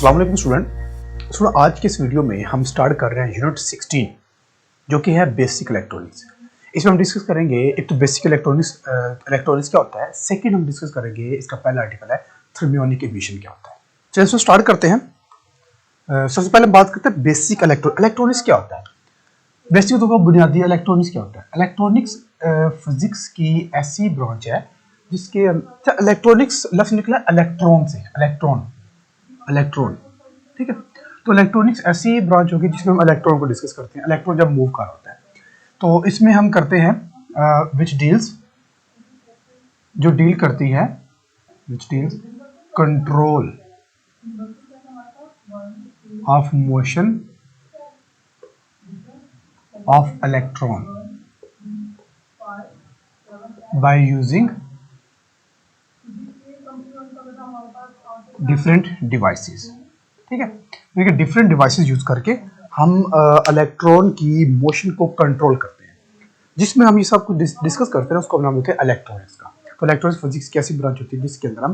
अस्सलाम वालेकुम स्टूडेंट, आज के इस वीडियो में हम स्टार्ट कर रहे हैं यूनिट 16 जो कि है बेसिक इलेक्ट्रॉनिक्स। इसमें हम डिस्कस करेंगे एक तो बेसिक इलेक्ट्रॉनिक्स क्या होता है, सेकंड हम डिस्कस करेंगे इसका पहला आर्टिकल है थर्मियोनिक इमिशन क्या होता है। चलिए इसमें स्टार्ट करते हैं। सबसे पहले बात करते हैं बेसिक इलेक्ट्रॉनिक्स क्या होता है। बेसिक तो बुनियादी इलेक्ट्रॉनिक्स क्या होता है। इलेक्ट्रॉनिक्स फिजिक्स की ऐसी ब्रांच है जिसके इलेक्ट्रॉनिक्स लफ्ज निकला इलेक्ट्रॉन से, इलेक्ट्रॉन, ठीक है। तो इलेक्ट्रॉनिक्स ऐसी ब्रांच होगी जिसमें हम इलेक्ट्रॉन को डिस्कस करते हैं। इलेक्ट्रॉन जब मूव कर रहा होता है तो इसमें हम करते हैं विच डील्स, जो डील करती है, which deals control of motion of electron by using different devices, ठीक है। देखिए डिफरेंट डिवाइसेस यूज करके हम इलेक्ट्रॉन की मोशन को कंट्रोल करते हैं। जिसमें हम ये सब कुछ डिस्कस करते हैं उसको हम नाम देते हैं इलेक्ट्रॉनिक्स का। तो इलेक्ट्रॉनिक्स फिजिक्स की ऐसी ब्रांच होती है जिसके अंदर हम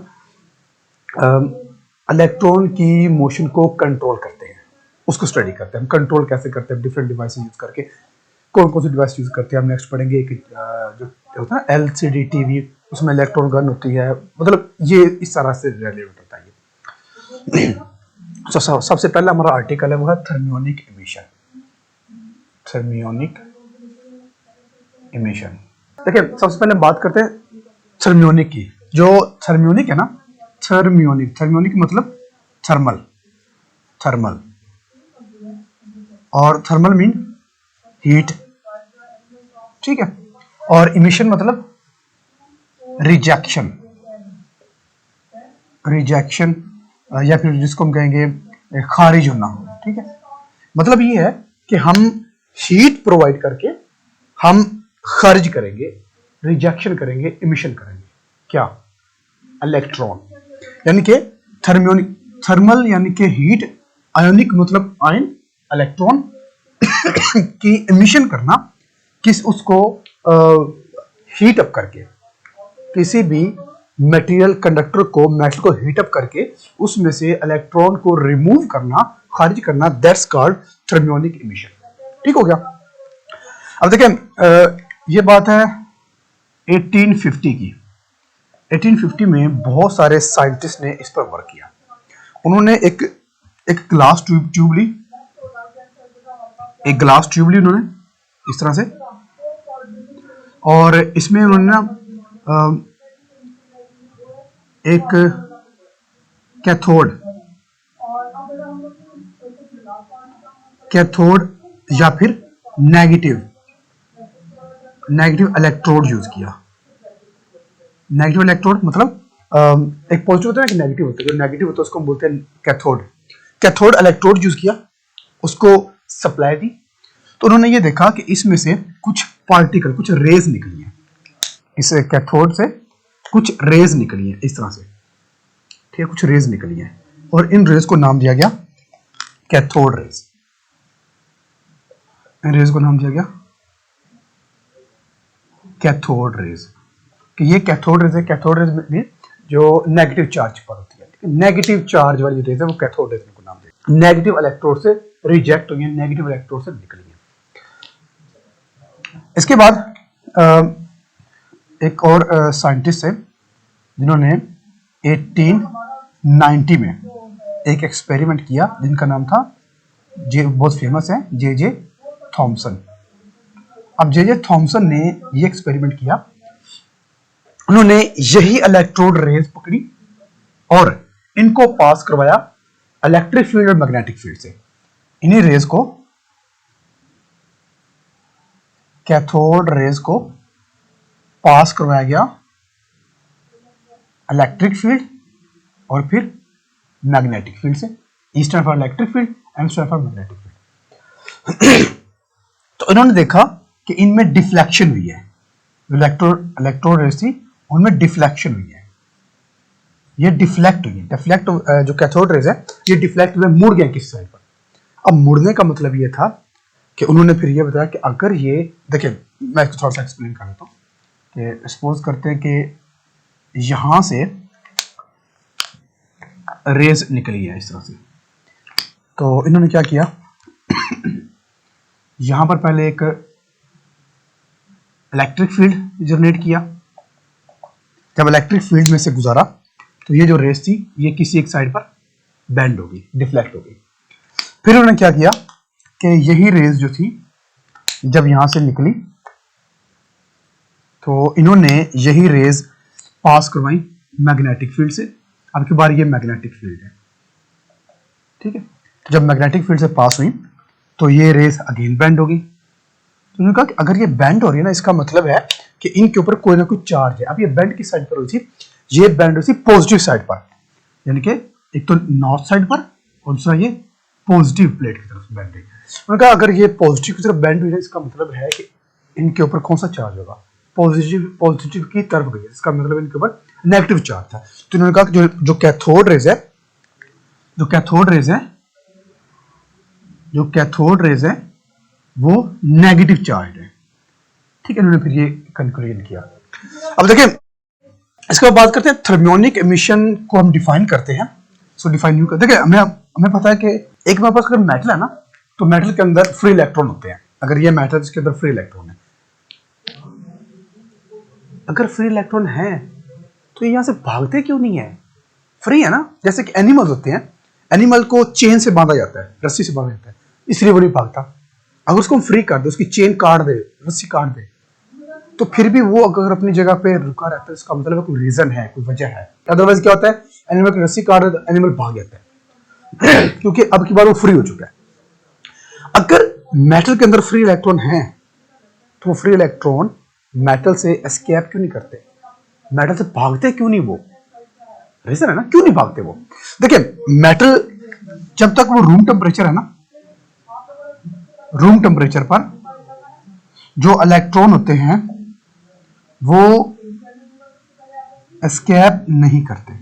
इलेक्ट्रॉन की मोशन को कंट्रोल करते हैं, उसको स्टडी करते हैं। हम कंट्रोल कैसे करते हैं डिफरेंट डिवाइसेस यूज करके। कौन कौन सी डिवाइस यूज करते हैं हम नेक्स्ट पढ़ेंगे। एक जो होता है ना LCD टीवी, उसमें इलेक्ट्रॉन गन होती है, मतलब ये इस तरह से रिलेटेड होता है ये। तो सबसे पहला हमारा आर्टिकल है वो है थर्मियोनिक इमिशन। थर्मियोनिक इमिशन, देखिए सबसे पहले बात करते हैं थर्मियोनिक की। जो थर्मियोनिक है ना, थर्मियोनिक मतलब थर्मल, और थर्मल मीन हीट, ठीक है। और इमिशन मतलब रिजेक्शन या फिर जिसको हम कहेंगे खारिज होना, ठीक है। मतलब ये है कि हम हीट प्रोवाइड करके हम खारिज करेंगे, रिजेक्शन करेंगे, इमिशन करेंगे क्या, इलेक्ट्रॉन। यानी कि थर्मल यानी कि हीट, आयोनिक मतलब आयन, इलेक्ट्रॉन की इमिशन करना, उसको हीट अप करके, किसी भी मटेरियल कंडक्टर को, मेटल को हीट अप करके उसमें से इलेक्ट्रॉन को रिमूव करना, खारिज करना, दैट्स कॉल्ड थर्मियोनिक इमिशन। ठीक हो गया। अब देखें ये बात है 1850 की। 1850 में बहुत सारे साइंटिस्ट ने इस पर वर्क किया। उन्होंने एक ग्लास ट्यूब ली, उन्होंने इस तरह से, और इसमें उन्होंने ना एक कैथोड या फिर नेगेटिव इलेक्ट्रोड यूज किया। नेगेटिव इलेक्ट्रोड मतलब एक पॉजिटिव होता है, एक नेगेटिव होता है। जो नेगेटिव होता है उसको हम बोलते हैं कैथोड इलेक्ट्रोड यूज किया, उसको सप्लाई दी। तो उन्होंने ये देखा कि इसमें से कुछ पार्टिकल, कुछ रेज निकली है, इस कैथोड से कुछ रेज निकली है इस तरह से, ठीक है, कुछ रेज निकली है, और इन रेज को नाम दिया गया कैथोड रेज। इन रेज को नाम दिया गया कैथोड रेज, कि ये कैथोड रेज है। कैथोड रेज में जो नेगेटिव चार्ज पर होती है, नेगेटिव चार्ज वाली रेज है वो कैथोड रेज को नाम दिया। नेगेटिव इलेक्ट्रोड से रिजेक्ट हुई है, नेगेटिव इलेक्ट्रोड से निकली है। इसके बाद एक और साइंटिस्ट है जिन्होंने 1890 में एक एक्सपेरिमेंट किया जिनका नाम था, बहुत फेमस है, जे थॉमसन। अब जे थॉमसन ने ये एक्सपेरिमेंट किया। उन्होंने यही इलेक्ट्रोड रेज पकड़ी और इनको पास करवाया इलेक्ट्रिक फील्ड और मैग्नेटिक फील्ड से। इन्हीं रेज को, कैथोड रेज को पास करवाया गया इलेक्ट्रिक फील्ड और फिर मैग्नेटिक फील्ड से। E stand for electric field, M stand for magnetic field. तो इन्होंने देखा कि इनमें डिफ्लेक्शन हुई है। इलेक्ट्रोड रेज थी, उनमें डिफ्लेक्शन हुई है, ये डिफ्लेक्ट हुई है। जो कैथोड रेज है ये डिफ्लेक्ट हुए, मुड़ गए किसी साइड पर। अब मुड़ने का मतलब ये था कि उन्होंने फिर ये बताया कि अगर ये, देखिए मैं इसको थोड़ा सा एक्सप्लेन कर देता हूँ कि सपोज करते हैं कि यहां से रेज निकली है इस तरह से, तो इन्होंने क्या किया, यहां पर पहले एक इलेक्ट्रिक फील्ड जनरेट किया। जब इलेक्ट्रिक फील्ड में से गुजारा तो ये जो रेस थी ये किसी एक साइड पर बेंड होगी, डिफ्लेक्ट होगी। फिर उन्होंने क्या किया कि यही रेस जो थी जब यहां से निकली तो इन्होंने यही रेस पास करवाई मैग्नेटिक फील्ड से। अब की बार ये मैग्नेटिक फील्ड है, ठीक है। जब मैग्नेटिक फील्ड से पास हुई तो ये रेस अगेन बेंड होगी। तो उन्होंने कहा कि अगर ये बेंड हो रही है ना, इसका मतलब है कि इनके ऊपर कोई ना कोई चार्ज है। अब ये बेंड किस साइड पर हुई थी, ये बेंड हुई थी पॉजिटिव साइड पर, यानी कि एक तो नॉर्थ साइड पर और दूसरा ये पॉजिटिव प्लेट की तरफ बेंड हुई। उन्होंने कहा अगर ये पॉजिटिव की तरफ बेंड हुई है, इसका मतलब है कि इनके ऊपर कौन सा चार्ज होगा, पॉजिटिव की तरफ गई है, इसका मतलब इनके ऊपर नेगेटिव चार्ज था। तो उन्होंने कहा कि जो कैथोड रेज है, जो कैथोड रेज है वो नेगेटिव चार्ज है, ठीक है। इन्होंने फिर ये कंक्लूजन किया। अब देखिए इसके बाद बात करते हैं थर्मियोनिक एमिशन को हम डिफाइन करते हैं। सो डिफाइन यूं देखिए हमें पता है कि एक हमारे पास अगर मेटल है ना, तो मेटल के अंदर फ्री इलेक्ट्रॉन होते हैं। अगर ये मेटल इसके अंदर फ्री इलेक्ट्रॉन है, अगर फ्री इलेक्ट्रॉन है तो ये यहां से भागते क्यों नहीं है, फ्री है ना। जैसे कि एनिमल्स होते हैं, एनिमल को चेन से बांधा जाता है, रस्सी से बांधा जाता है, इसलिए वो नहीं भागता। अगर उसको हम फ्री कर दे, उसकी चेन काट दे, रस्सी काट दे, तो फिर भी वो अगर अपनी जगह पे रुका रहता है, इसका मतलब है कोई रीजन है, कोई वजह है। अदरवाइज क्या होता है, एनिमल की रस्सी काट दे तो एनिमल भाग जाता है क्योंकि अब की बार वो फ्री हो चुका है। अगर मेटल के अंदर फ्री इलेक्ट्रॉन है तो वो फ्री इलेक्ट्रॉन मेटल से एस्केप क्यों नहीं करते, मेटल से भागते क्यों नहीं, वो रीजन है ना, क्यों नहीं भागते वो। देखिए मेटल जब तक वो रूम टेम्परेचर है ना, रूम टेम्परेचर पर जो इलेक्ट्रॉन होते हैं वो एस्केप नहीं करते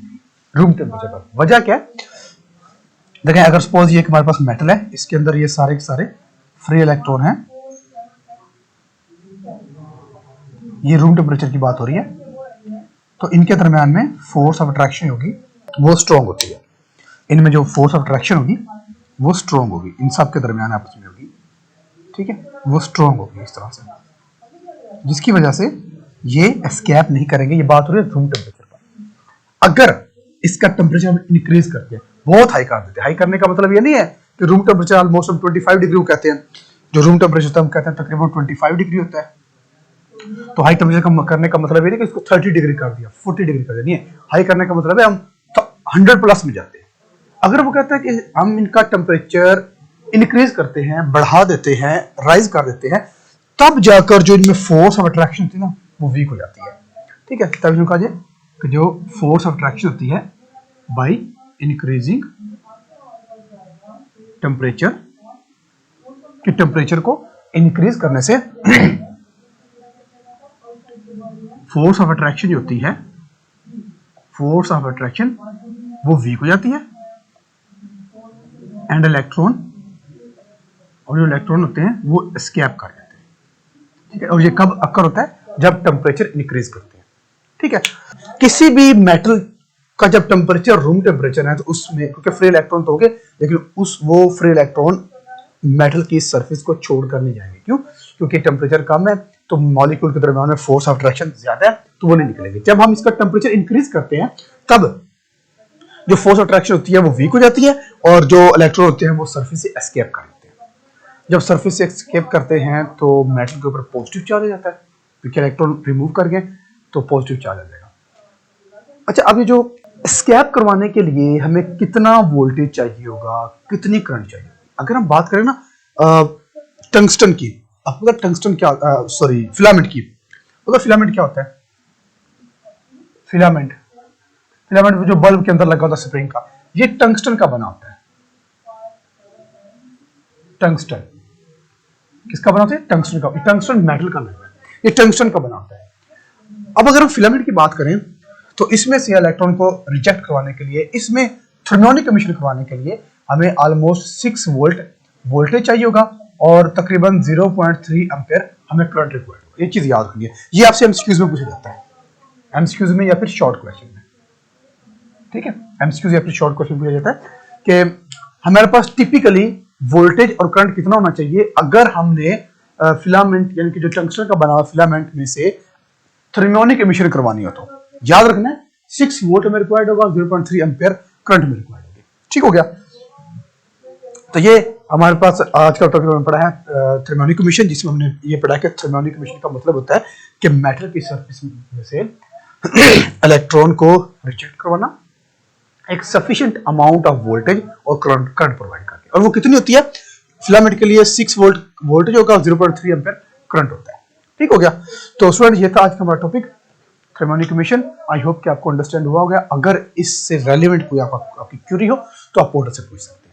रूम टेम्परेचर पर। वजह क्या है, देखें अगर सपोज ये हमारे पास मेटल है, इसके अंदर ये सारे के सारे फ्री इलेक्ट्रॉन हैं, ये रूम टेम्परेचर की बात हो रही है, तो इनके दरमियान में फोर्स ऑफ अट्रैक्शन होगी वो स्ट्रॉन्ग होती है। इनमें जो फोर्स ऑफ अट्रैक्शन होगी वो स्ट्रॉन्ग होगी, इन सब के दरमियान आपस में होगी, ठीक है, वो स्ट्रॉन्ग होगी इस तरह से, जिसकी वजह से ये एस्केप नहीं करेंगे। ये बात हो रही है रूम टेम्परेचर पर। अगर इसका टेम्परेचर हम इंक्रीज करते हैं, बहुत हाई कर देते हैं, हाई करने का मतलब ये नहीं है कि रूम टेम्परेचर ऑलमोस्ट हम 25 डिग्री कहते हैं, जो रूम टेम्परेचर हम कहते हैं तकरीबन 25 डिग्री होता है। तो हाई टेम्परेचर कम करने का मतलब ये नहीं कि इसको 30 डिग्री कर दिया, 40 डिग्री कर दिया, नहीं है। हाई करने का मतलब है हम 100 प्लस में जाते हैं। अगर वो कहता है कि हम इनका टेम्परेचर इंक्रीज करते हैं, बढ़ा देते हैं, राइज कर देते हैं, तब जाकर जो इनमें फोर्स ऑफ अट्रैक्शन होती है ना वो वीक हो जाती है, ठीक है। तब जो कहा जाए कि जो फोर्स ऑफ अट्रैक्शन होती है बाय इंक्रीजिंग टेम्परेचर, कि टेम्परेचर को इंक्रीज करने से फोर्स ऑफ अट्रैक्शन जो होती है, फोर्स ऑफ अट्रैक्शन वो वीक हो जाती है, एंड इलेक्ट्रॉन, और जो इलेक्ट्रॉन होते हैं वो एस्केप कर जाते हैं, ठीक है। और ये कब अक्कर होता है, जब टेम्परेचर इंक्रीज करते हैं, ठीक है। किसी भी मेटल का जब टेम्परेचर रूम टेम्परेचर है तो उसमें, क्योंकि फ्री इलेक्ट्रॉन तो हो गए, लेकिन वो फ्री इलेक्ट्रॉन मेटल की सरफेस को छोड़ कर नहीं जाएंगे। क्यों, क्योंकि टेम्परेचर कम है तो मॉलिक्यूल के दरमियान में फोर्स ऑफ अट्रैक्शन ज्यादा है, तो वो नहीं निकलेंगे। जब हम इसका टेम्परेचर इंक्रीज करते हैं तब जो फोर्स ऑफ अट्रैक्शन होती है वो वीक हो जाती है, और जो इलेक्ट्रॉन होते हैं वो सरफेस से एस्केप कर लेते हैं। जब सरफेस से एस्केप करते हैं तो मेटल के ऊपर पॉजिटिव चार्ज आ जाता है, क्योंकि इलेक्ट्रॉन रिमूव कर गए तो पॉजिटिव चार्ज आ जाएगा। अच्छा, अब ये जो एस्केप करवाने के लिए हमें कितना वोल्टेज चाहिए होगा, कितनी करंट चाहिए होगी। अगर हम बात करें ना टंगस्टन की, आपको पता टंगस्टन क्या, सॉरी फिलामेंट की, मतलब फिलामेंट क्या होता है, फिलामेंट जो बल्ब के अंदर लगा होता है स्प्रिंग का, ये टंगस्टन का बना होता है। टंगस्टन किसका बना होता है, टंगस्टन का। टंगस्टन मेटल का नहीं है, ये टंगस्टन का बना होता है। अब अगर हम फिलामेंट की बात करें तो इसमें से इलेक्ट्रॉन को रिजेक्ट करवाने के लिए, इसमें थर्मियोनिक एमिशन करवाने के लिए हमें ऑलमोस्ट 6 वोल्ट वोल्टेज चाहिए होगा, और तकरीबन 0.3 एम्पीयर हमें करंट रिक्वायर्ड होगा। ये चीज याद रखिए, ये आपसे एमसीक्यूज में पूछा जाता है, एमसीक्यूज में या फिर शॉर्ट क्वेश्चन में, ठीक है। एमसीक्यूज या फिर शॉर्ट क्वेश्चन पूछा जाता है कि हमारे पास टिपिकली वोल्टेज और करंट कितना होना चाहिए अगर हमने फिलामेंट यानी कि जो टंगस्टन का बना हुआ फिलामेंट में से थर्मियोनिक एमिशन करवानी हो तो याद रखना है 6 वोल्ट में रिक्वायर्ड होगा, 0.3 एम्पियर करंट में रिक्वायर्ड होगी। ठीक हो गया। तो ये हमारे पास आज का टॉपिक में पढ़ा है थर्मियोनिक एमिशन, जिसमें हमने ये पढ़ा कि थर्मियोनिक एमिशन का मतलब होता है कि मेटल की सरफेस में से इलेक्ट्रॉन को रिजेक्ट करवाना एक सफिशिएंट अमाउंट ऑफ वोल्टेज और करंट प्रोवाइड करके, और वो कितनी होती है फिलामेंट के लिए 6 वोल्ट वोल्टेज होगा, 0.3 एम्पियर करंट होता है। ठीक हो गया। तो स्टूडेंट ये था आज का हमारा topic thermionic emission. I hope कि आपको अंडरस्टैंड हुआ होगा। अगर इससे रेलेवेंट कोई आपकी क्यूरी हो तो आप पोर्टल से पूछ सकते हैं।